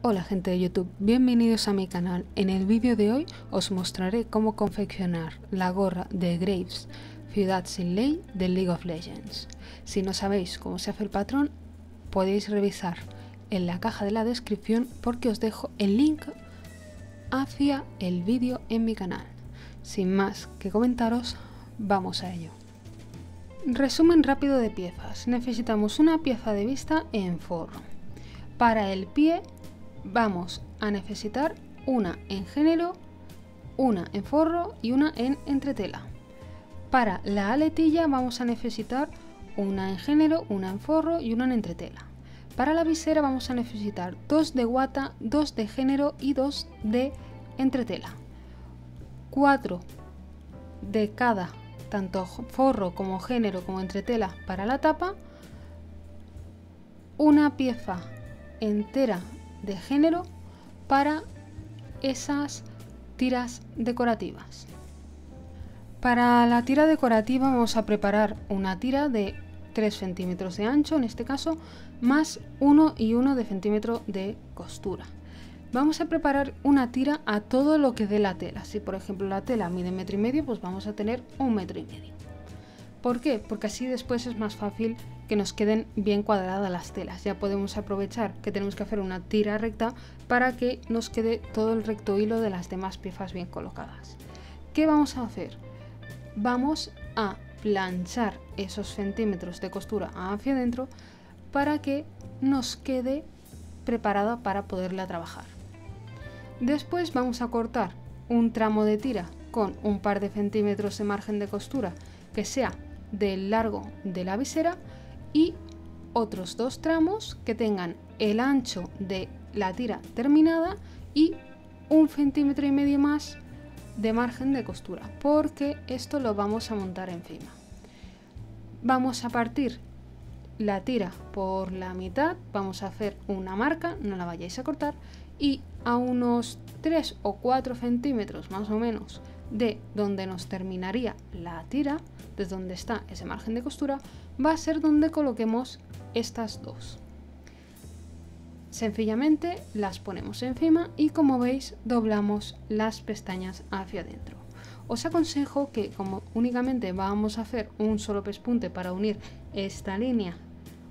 Hola gente de YouTube, bienvenidos a mi canal. En el vídeo de hoy os mostraré cómo confeccionar la gorra de Graves, Ciudad sin Ley de League of Legends. Si no sabéis cómo se hace el patrón, podéis revisar en la caja de la descripción porque os dejo el link hacia el vídeo en mi canal. Sin más que comentaros, vamos a ello. Resumen rápido de piezas. Necesitamos una pieza de vista en forro. Para el pie vamos a necesitar una en género, una en forro y una en entretela. Para la aletilla vamos a necesitar una en género, una en forro y una en entretela. Para la visera vamos a necesitar dos de guata, dos de género y dos de entretela. 4 de cada, tanto forro como género como entretela para la tapa. Una pieza entera de género para esas tiras decorativas. Para la tira decorativa vamos a preparar una tira de 3 centímetros de ancho, en este caso, más 1,1 de centímetro de costura. Vamos a preparar una tira a todo lo que dé la tela. Si por ejemplo la tela mide 1,5 metros, pues vamos a tener 1,5 metros. ¿Por qué? Porque así después es más fácil que nos queden bien cuadradas las telas. Ya podemos aprovechar que tenemos que hacer una tira recta para que nos quede todo el recto hilo de las demás piezas bien colocadas. ¿Qué vamos a hacer? Vamos a planchar esos centímetros de costura hacia adentro para que nos quede preparada para poderla trabajar. Después vamos a cortar un tramo de tira con un par de centímetros de margen de costura que sea del largo de la visera y otros dos tramos que tengan el ancho de la tira terminada y 1,5 centímetros más de margen de costura, porque esto lo vamos a montar encima. Vamos a partir la tira por la mitad, vamos a hacer una marca, no la vayáis a cortar, y a unos 3 o 4 centímetros más o menos de donde nos terminaría la tira, desde donde está ese margen de costura, va a ser donde coloquemos estas dos. Sencillamente las ponemos encima y, como veis, doblamos las pestañas hacia adentro. Os aconsejo que, como únicamente vamos a hacer un solo pespunte para unir esta línea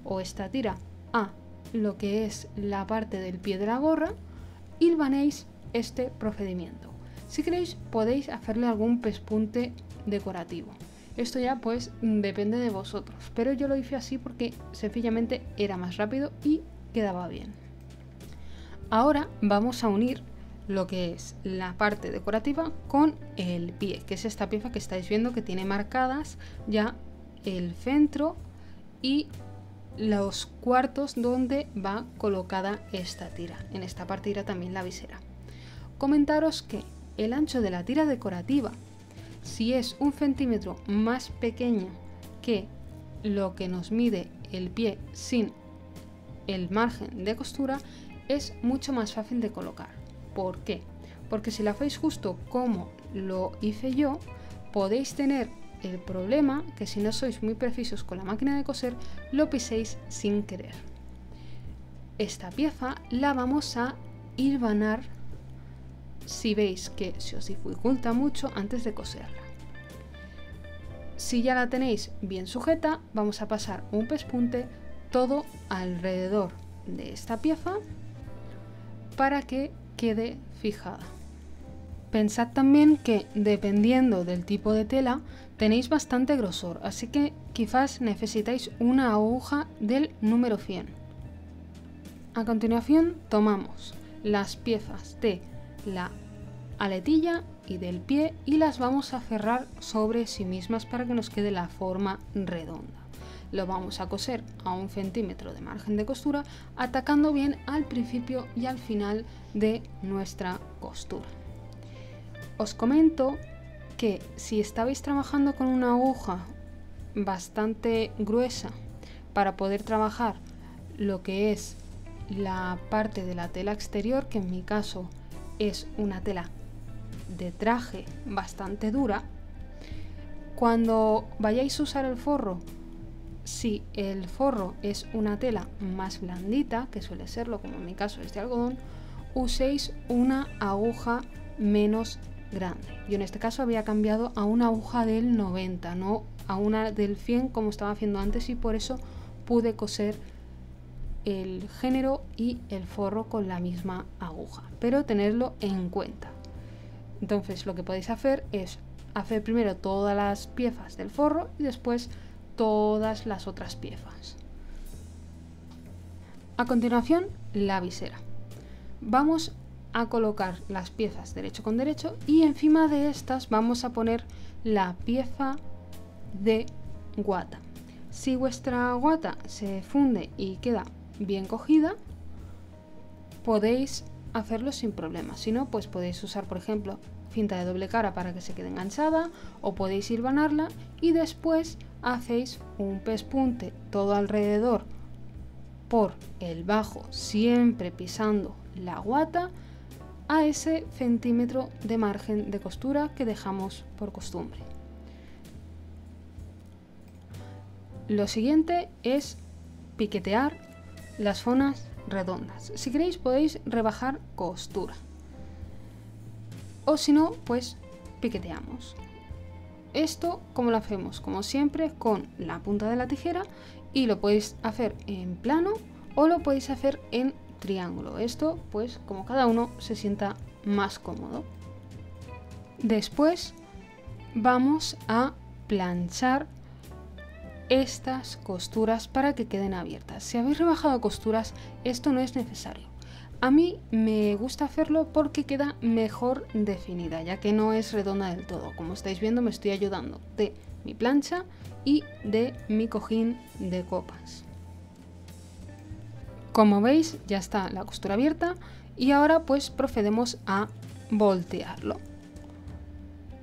o esta tira a lo que es la parte del pie de la gorra, hilvanéis este procedimiento. Si queréis podéis hacerle algún pespunte decorativo. Esto ya pues depende de vosotros, pero yo lo hice así porque sencillamente era más rápido y quedaba bien. Ahora vamos a unir lo que es la parte decorativa con el pie, que es esta pieza que estáis viendo que tiene marcadas ya el centro y los cuartos donde va colocada esta tira. En esta parte irá también la visera. Comentaros que el ancho de la tira decorativa, si es 1 centímetro más pequeño que lo que nos mide el pie sin el margen de costura, es mucho más fácil de colocar. ¿Por qué? Porque si lo hacéis justo como lo hice yo, podéis tener el problema que si no sois muy precisos con la máquina de coser, lo piséis sin querer. Esta pieza la vamos a hilvanar si veis que se os dificulta mucho antes de coserla. Si ya la tenéis bien sujeta, vamos a pasar un pespunte todo alrededor de esta pieza para que quede fijada. Pensad también que dependiendo del tipo de tela tenéis bastante grosor, así que quizás necesitáis una aguja del número 100. A continuación tomamos las piezas de la aletilla y del pie y las vamos a cerrar sobre sí mismas para que nos quede la forma redonda. Lo vamos a coser a 1 centímetro de margen de costura, atacando bien al principio y al final de nuestra costura. Os comento que si estabais trabajando con una aguja bastante gruesa para poder trabajar lo que es la parte de la tela exterior, que en mi caso es una tela de traje bastante dura, cuando vayáis a usar el forro, si el forro es una tela más blandita, que suele serlo, como en mi caso es de algodón, uséis una aguja menos grande. Yo en este caso había cambiado a una aguja del 90, no a una del 100 como estaba haciendo antes, y por eso pude coser el género y el forro con la misma aguja, pero tenerlo en cuenta. Entonces lo que podéis hacer es hacer primero todas las piezas del forro y después todas las otras piezas. A continuación, la visera. Vamos a colocar las piezas derecho con derecho y encima de estas vamos a poner la pieza de guata. Si vuestra guata se funde y queda bien cogida, podéis hacerlo sin problema. Si no, pues podéis usar, por ejemplo, cinta de doble cara para que se quede enganchada, o podéis hilvanarla y después hacéis un pespunte todo alrededor por el bajo, siempre pisando la guata, a ese centímetro de margen de costura que dejamos por costumbre. Lo siguiente es piquetear las zonas redondas. Si queréis podéis rebajar costura, o si no, pues piqueteamos. Esto, ¿cómo lo hacemos? Como siempre, con la punta de la tijera, y lo podéis hacer en plano o lo podéis hacer en triángulo. Esto, pues, como cada uno se sienta más cómodo. Después vamos a planchar estas costuras para que queden abiertas. Si habéis rebajado costuras, esto no es necesario. A mí me gusta hacerlo porque queda mejor definida, ya que no es redonda del todo. Como estáis viendo, me estoy ayudando de mi plancha y de mi cojín de copas. Como veis, ya está la costura abierta y ahora pues procedemos a voltearlo.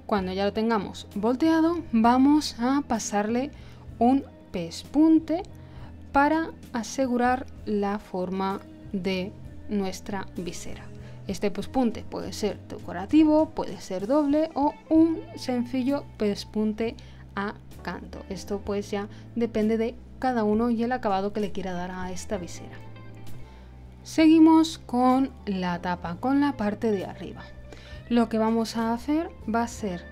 Cuando ya lo tengamos volteado, vamos a pasarle un pespunte para asegurar la forma de nuestra visera. Este pespunte puede ser decorativo, puede ser doble o un sencillo pespunte a canto. Esto pues ya depende de cada uno y el acabado que le quiera dar a esta visera. Seguimos con la tapa, con la parte de arriba. Lo que vamos a hacer va a ser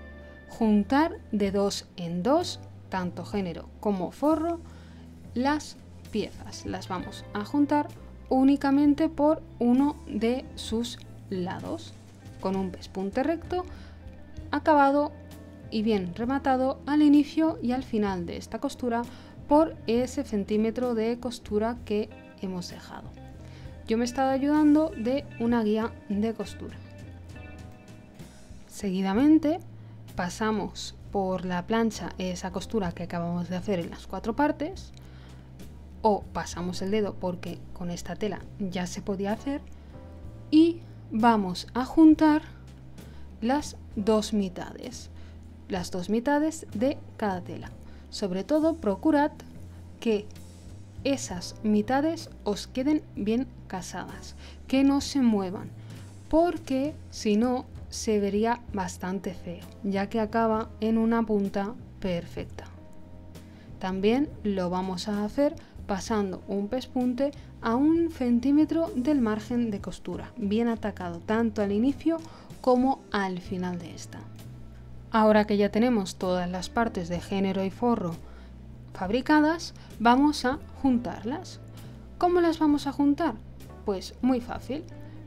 juntar de 2 en 2, tanto género como forro, las piezas. Las vamos a juntar únicamente por uno de sus lados, con un pespunte recto, acabado y bien rematado al inicio y al final de esta costura por ese centímetro de costura que hemos dejado. Yo me he estado ayudando de una guía de costura. Seguidamente pasamos por la plancha esa costura que acabamos de hacer en las 4 partes, o pasamos el dedo porque con esta tela ya se podía hacer, y vamos a juntar las dos mitades de cada tela. Sobre todo procurad que esas mitades os queden bien casadas, que no se muevan, porque si no se vería bastante feo, ya que acaba en una punta perfecta. También lo vamos a hacer pasando un pespunte a 1 centímetro del margen de costura, bien atacado tanto al inicio como al final de esta. Ahora que ya tenemos todas las partes de género y forro fabricadas, vamos a juntarlas. ¿Cómo las vamos a juntar? Pues muy fácil.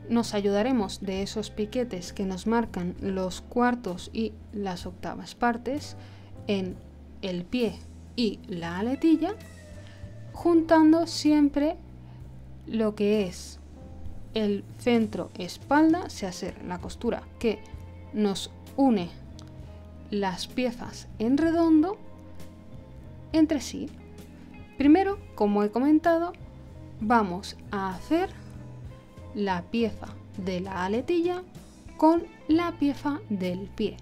Nos ayudaremos de esos piquetes que nos marcan los cuartos y las octavas partes en el pie y la aletilla, juntando siempre lo que es el centro espalda, se hace la costura que nos une las piezas en redondo entre sí. Primero, como he comentado, vamos a hacer la pieza de la aletilla con la pieza del pie.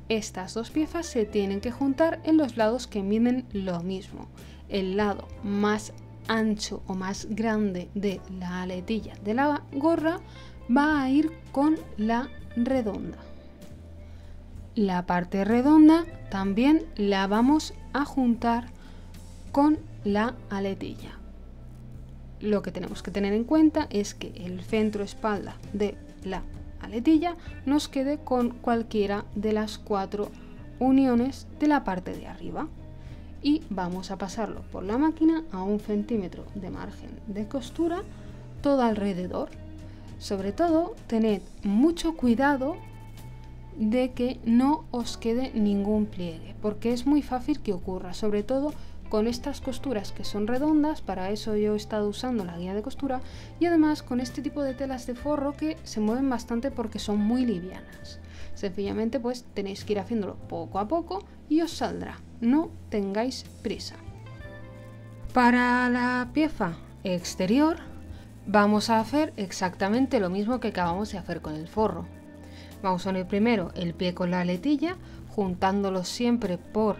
Estas dos piezas se tienen que juntar en los lados que miden lo mismo. El lado más ancho o más grande de la aletilla de la gorra va a ir con la redonda. La parte redonda también la vamos a juntar con la aletilla. lo que tenemos que tener en cuenta es que el centro espalda de la aletilla nos quede con cualquiera de las 4 uniones de la parte de arriba. Y vamos a pasarlo por la máquina a 1 centímetro de margen de costura todo alrededor. Sobre todo, tened mucho cuidado de que no os quede ningún pliegue, porque es muy fácil que ocurra, sobre todo con estas costuras que son redondas. Para eso yo he estado usando la guía de costura, y además con este tipo de telas de forro que se mueven bastante porque son muy livianas. Sencillamente pues tenéis que ir haciéndolo poco a poco y os saldrá, no tengáis prisa. Para la pieza exterior vamos a hacer exactamente lo mismo que acabamos de hacer con el forro. Vamos a unir primero el pie con la aletilla, juntándolos siempre por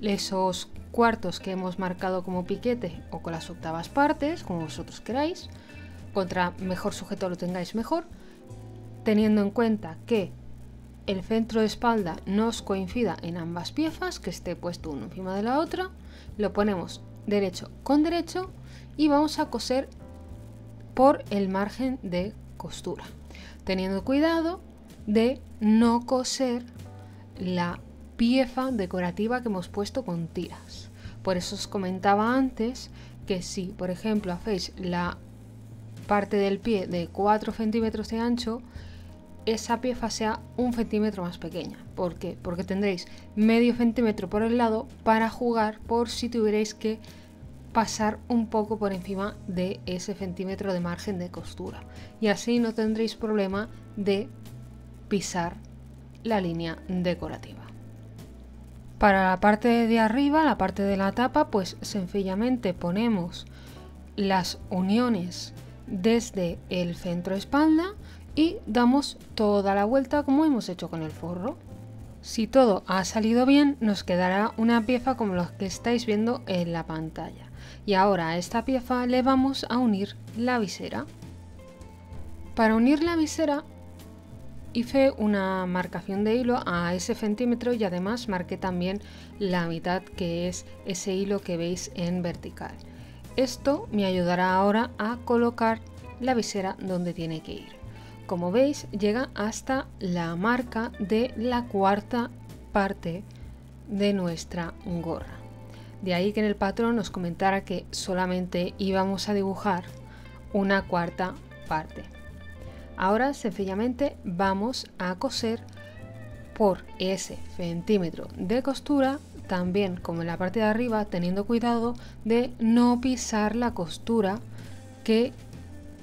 esos cuartos que hemos marcado como piquete o con las 8ª partes, como vosotros queráis. Contra mejor sujeto lo tengáis mejor, teniendo en cuenta que el centro de espalda no os coincida en ambas piezas, que esté puesto uno encima de la otra. Lo ponemos derecho con derecho y vamos a coser por el margen de costura, teniendo cuidado de no coser la pieza decorativa que hemos puesto con tiras. Por eso os comentaba antes que si, por ejemplo, hacéis la parte del pie de 4 centímetros de ancho, esa pieza sea 1 centímetro más pequeña. ¿Por qué? Porque tendréis medio centímetro por el lado para jugar por si tuvierais que pasar un poco por encima de ese centímetro de margen de costura, y así no tendréis problema de pisar la línea decorativa. Para la parte de arriba, la parte de la tapa, pues sencillamente ponemos las uniones desde el centro espalda y damos toda la vuelta como hemos hecho con el forro. Si todo ha salido bien, nos quedará una pieza como la que estáis viendo en la pantalla. Y ahora a esta pieza le vamos a unir la visera. Para unir la visera hice una marcación de hilo a ese centímetro y además marqué también la mitad, que es ese hilo que veis en vertical. Esto me ayudará ahora a colocar la visera donde tiene que ir. Como veis, llega hasta la marca de la 4ª parte de nuestra gorra. De ahí que en el patrón nos comentara que solamente íbamos a dibujar una 4ª parte. Ahora sencillamente vamos a coser por ese centímetro de costura, también como en la parte de arriba, teniendo cuidado de no pisar la costura que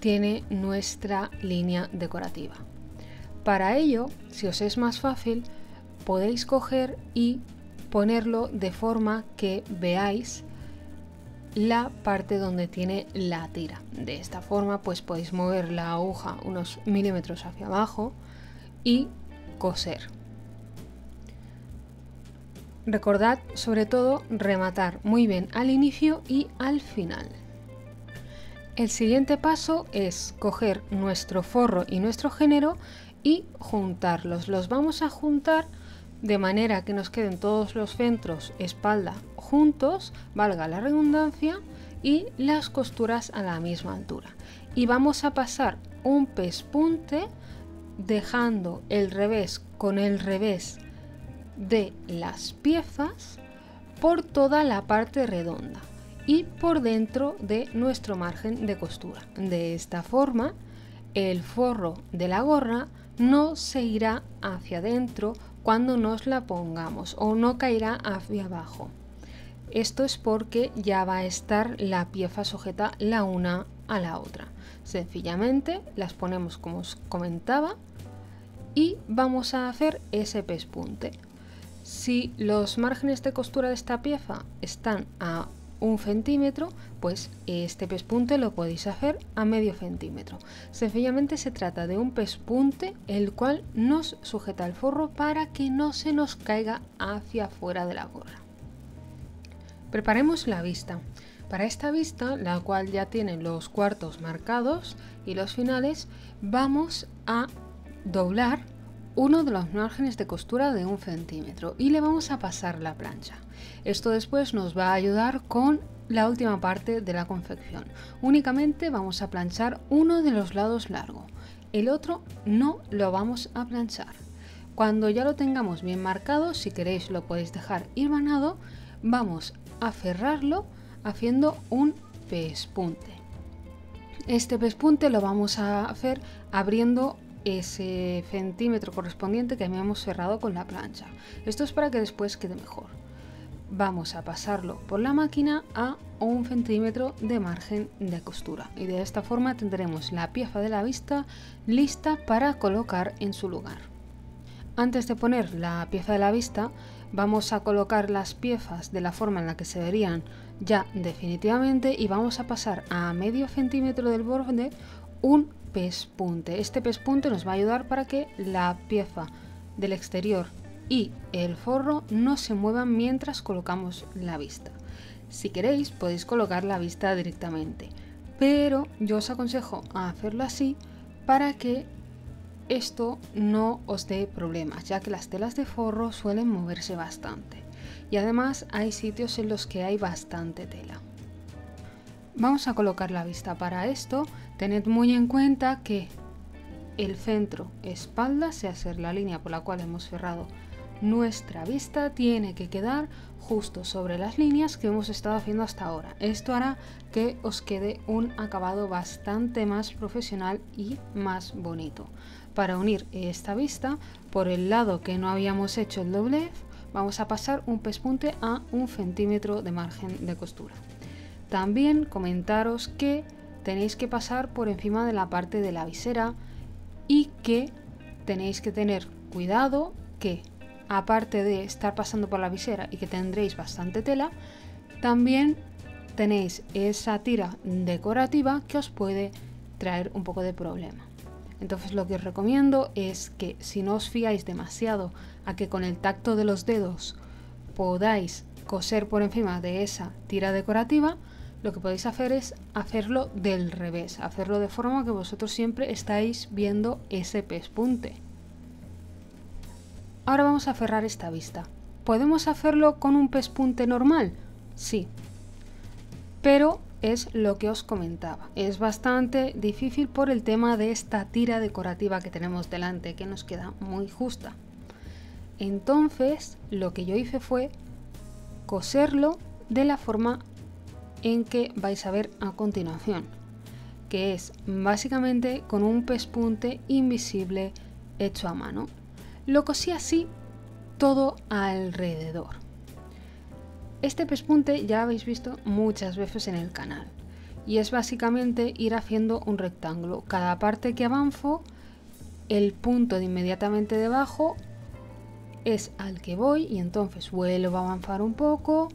tiene nuestra línea decorativa. Para ello, si os es más fácil, podéis coger y ponerlo de forma que veáis la parte donde tiene la tira. De esta forma pues podéis mover la aguja unos milímetros hacia abajo y coser. Recordad sobre todo rematar muy bien al inicio y al final. El siguiente paso es coger nuestro forro y nuestro género y juntarlos. Los vamos a juntar de manera que nos queden todos los centros espalda juntos, valga la redundancia, y las costuras a la misma altura. Y vamos a pasar un pespunte dejando el revés con el revés de las piezas por toda la parte redonda y por dentro de nuestro margen de costura. De esta forma, el forro de la gorra no se irá hacia adentro cuando nos la pongamos o no caerá hacia abajo. Esto es porque ya va a estar la pieza sujeta la una a la otra. Sencillamente las ponemos como os comentaba y vamos a hacer ese pespunte. Si los márgenes de costura de esta pieza están a 1 centímetro, pues este pespunte lo podéis hacer a medio centímetro. Sencillamente se trata de un pespunte el cual nos sujeta el forro para que no se nos caiga hacia afuera de la gorra. Preparemos la vista. Para esta vista, la cual ya tiene los cuartos marcados y los finales, vamos a doblar uno de los márgenes de costura de 1 centímetro y le vamos a pasar la plancha. Esto después nos va a ayudar con la última parte de la confección. Únicamente vamos a planchar uno de los lados largo, el otro no lo vamos a planchar. Cuando ya lo tengamos bien marcado, si queréis lo podéis dejar hilvanado, vamos a cerrarlo haciendo un pespunte. Este pespunte lo vamos a hacer abriendo ese centímetro correspondiente que habíamos cerrado con la plancha. Esto es para que después quede mejor. Vamos a pasarlo por la máquina a 1 centímetro de margen de costura y de esta forma tendremos la pieza de la vista lista para colocar en su lugar. Antes de poner la pieza de la vista, vamos a colocar las piezas de la forma en la que se verían ya definitivamente y vamos a pasar a medio centímetro del borde un pespunte. Este pespunte nos va a ayudar para que la pieza del exterior y el forro no se muevan mientras colocamos la vista. Si queréis podéis colocar la vista directamente, pero yo os aconsejo hacerlo así para que esto no os dé problemas, ya que las telas de forro suelen moverse bastante y además hay sitios en los que hay bastante tela. Vamos a colocar la vista. Para esto tened muy en cuenta que el centro espalda, sea ser la línea por la cual hemos cerrado nuestra vista, tiene que quedar justo sobre las líneas que hemos estado haciendo hasta ahora. Esto hará que os quede un acabado bastante más profesional y más bonito. Para unir esta vista, por el lado que no habíamos hecho el doblez, vamos a pasar un pespunte a 1 centímetro de margen de costura. También comentaros que tenéis que pasar por encima de la parte de la visera y que tenéis que tener cuidado que, aparte de estar pasando por la visera y que tendréis bastante tela, también tenéis esa tira decorativa que os puede traer un poco de problema. Entonces lo que os recomiendo es que si no os fiáis demasiado a que con el tacto de los dedos podáis coser por encima de esa tira decorativa, lo que podéis hacer es hacerlo del revés, hacerlo de forma que vosotros siempre estáis viendo ese pespunte. Ahora vamos a cerrar esta vista. ¿Podemos hacerlo con un pespunte normal? Sí, pero es lo que os comentaba. Es bastante difícil por el tema de esta tira decorativa que tenemos delante, que nos queda muy justa. Entonces, lo que yo hice fue coserlo de la forma en que vais a ver a continuación, que es básicamente con un pespunte invisible hecho a mano. Lo cosí así todo alrededor. Este pespunte ya habéis visto muchas veces en el canal y es básicamente ir haciendo un rectángulo. Cada parte que avanzo, el punto de inmediatamente debajo es al que voy y entonces vuelvo a avanzar un poco,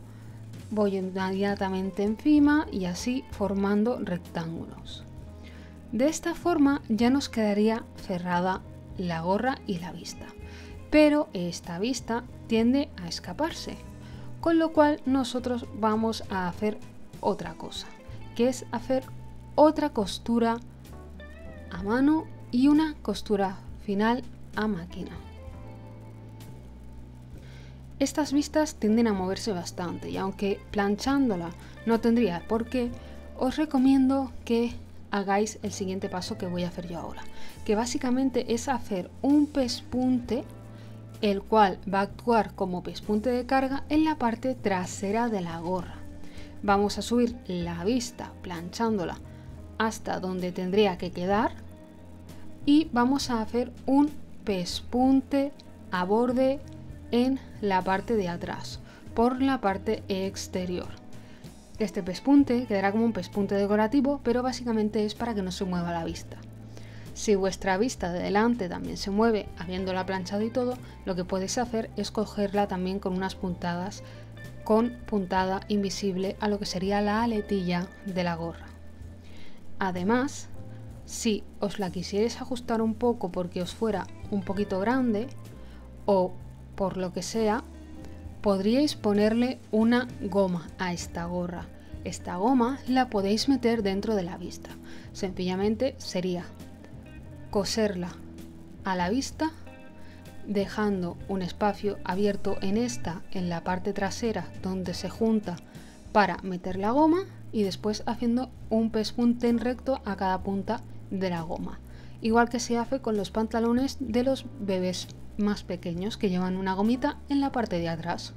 voy inmediatamente encima y así formando rectángulos. De esta forma ya nos quedaría cerrada la gorra y la vista, pero esta vista tiende a escaparse, con lo cual nosotros vamos a hacer otra cosa, que es hacer otra costura a mano y una costura final a máquina. Estas vistas tienden a moverse bastante y aunque planchándola no tendría por qué, os recomiendo que hagáis el siguiente paso que voy a hacer yo ahora, que básicamente es hacer un pespunte, el cual va a actuar como pespunte de carga en la parte trasera de la gorra. Vamos a subir la vista planchándola hasta donde tendría que quedar y vamos a hacer un pespunte a borde en la parte de atrás, por la parte exterior. Este pespunte quedará como un pespunte decorativo, pero básicamente es para que no se mueva la vista. Si vuestra vista de delante también se mueve, habiéndola planchado y todo, lo que podéis hacer es cogerla también con unas puntadas, con puntada invisible a lo que sería la aletilla de la gorra. Además, si os la quisierais ajustar un poco porque os fuera un poquito grande o por lo que sea, podríais ponerle una goma a esta gorra. Esta goma la podéis meter dentro de la vista. Sencillamente sería coserla a la vista, dejando un espacio abierto en la parte trasera donde se junta para meter la goma y después haciendo un pespunte en recto a cada punta de la goma. Igual que se hace con los pantalones de los bebés más pequeños que llevan una gomita en la parte de atrás.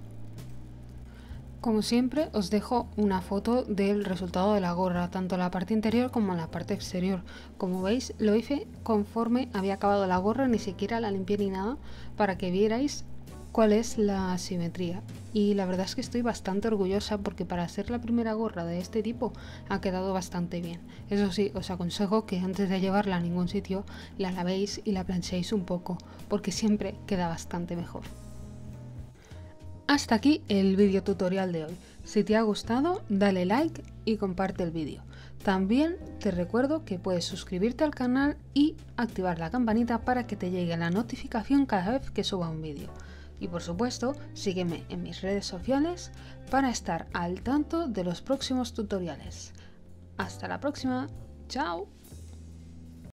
Como siempre os dejo una foto del resultado de la gorra, tanto la parte interior como la parte exterior. Como veis lo hice conforme había acabado la gorra, ni siquiera la limpié ni nada, para que vierais cuál es la simetría. Y la verdad es que estoy bastante orgullosa porque para ser la primera gorra de este tipo ha quedado bastante bien. Eso sí, os aconsejo que antes de llevarla a ningún sitio la lavéis y la planchéis un poco, porque siempre queda bastante mejor. Hasta aquí el vídeo tutorial de hoy. Si te ha gustado, dale like y comparte el vídeo. También te recuerdo que puedes suscribirte al canal y activar la campanita para que te llegue la notificación cada vez que suba un vídeo. Y por supuesto, sígueme en mis redes sociales para estar al tanto de los próximos tutoriales. Hasta la próxima. ¡Chao!